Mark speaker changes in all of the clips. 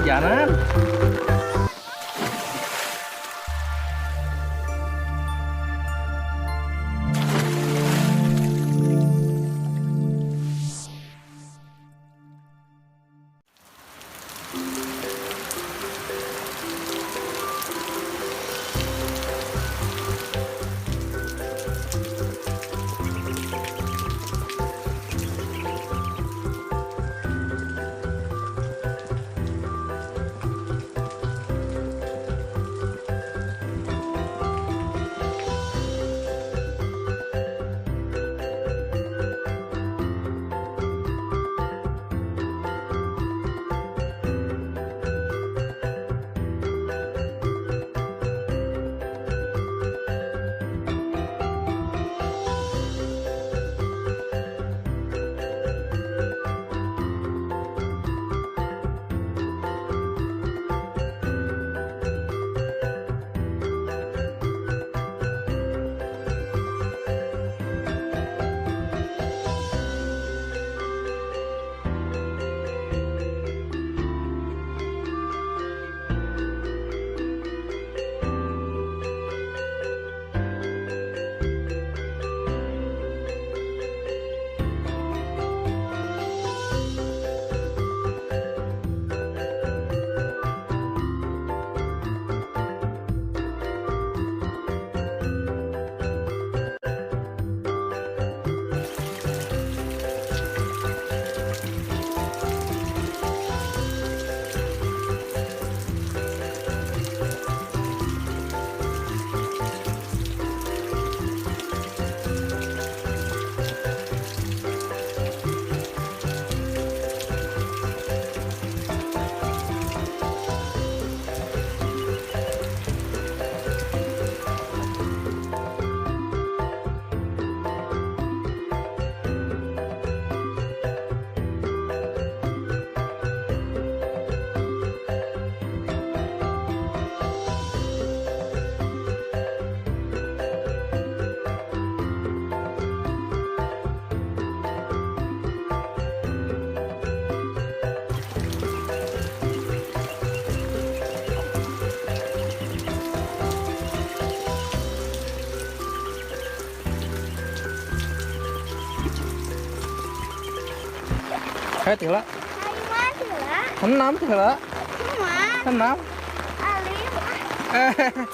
Speaker 1: hujanan. Hai tila.
Speaker 2: Hai tila.
Speaker 1: Enam tila. Enam.
Speaker 2: Alim.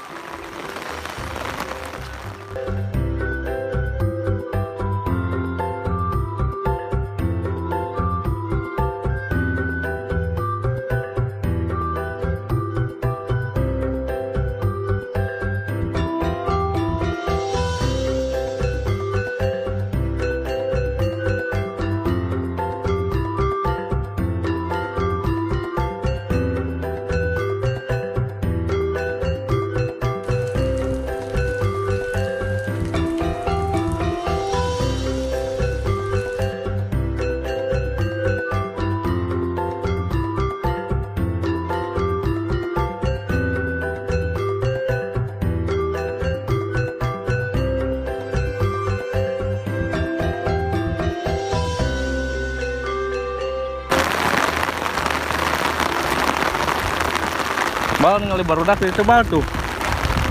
Speaker 1: Bal ningali barudak itu bal tuh.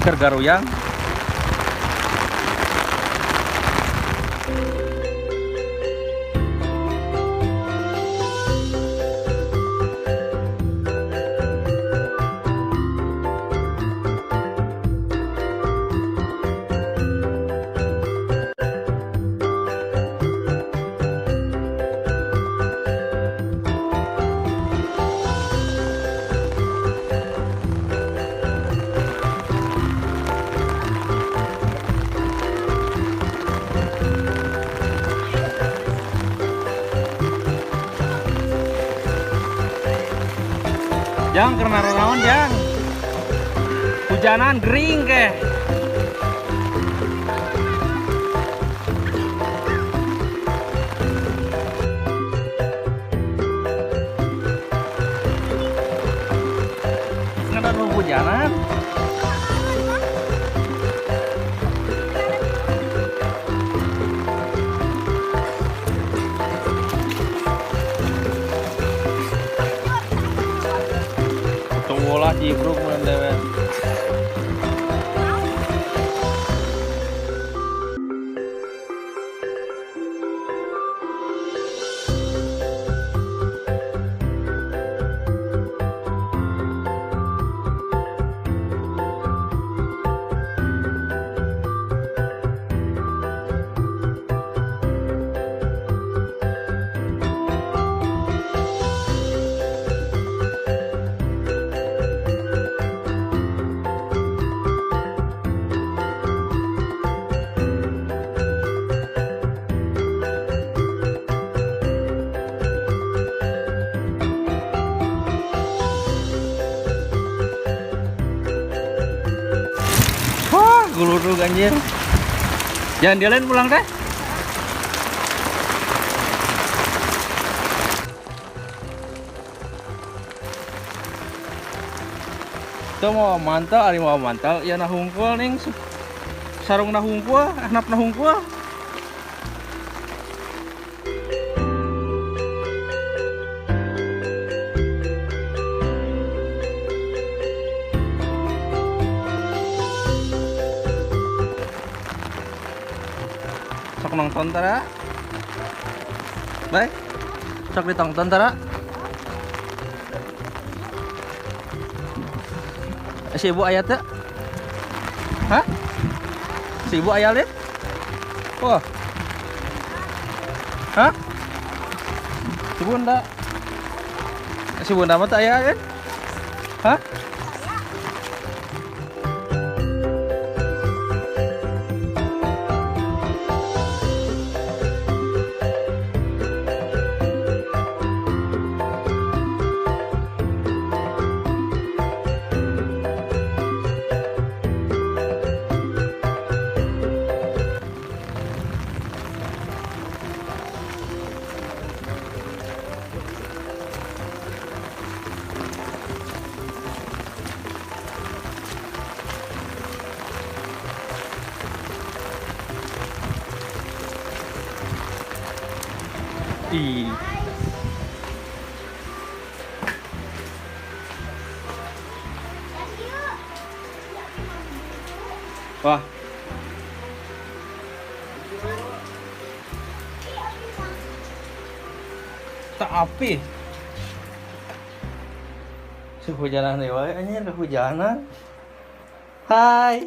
Speaker 1: Keur garuyang. Jang karena naon jang. Hujanan gering ke. Nggak ada hujanan. Wah, cibruk mun dewe. Wah, guludug anjir. Jangan dialain pulang teh. Tuh mau mantel, ari mau mantel, ya nah hungkul ning sarung nah hungkul, ahnap nah hungkul. Sok nonton tara. Baik. Sok ditonton tara. Si ibu ayat ya? Hah? Si ibu ayat deh? Wah. Hah? Si bunda? Si bunda mah tak ayat kan? Hah? Ih. Wah. Tak api. Kehujanan dewa anjir, kehujanan. Hai.